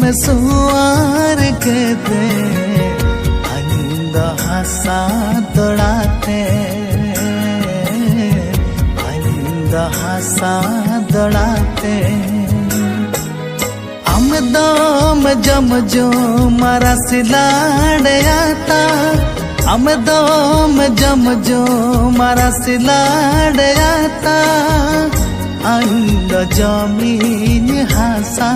में सुआर के दे अंद हसा दौड़ाते अंद हसा दौड़ाते दम जम जो मारा सिलाड़े आता दम जम जो मारा सिलाड़े आता अंद जमीन हसा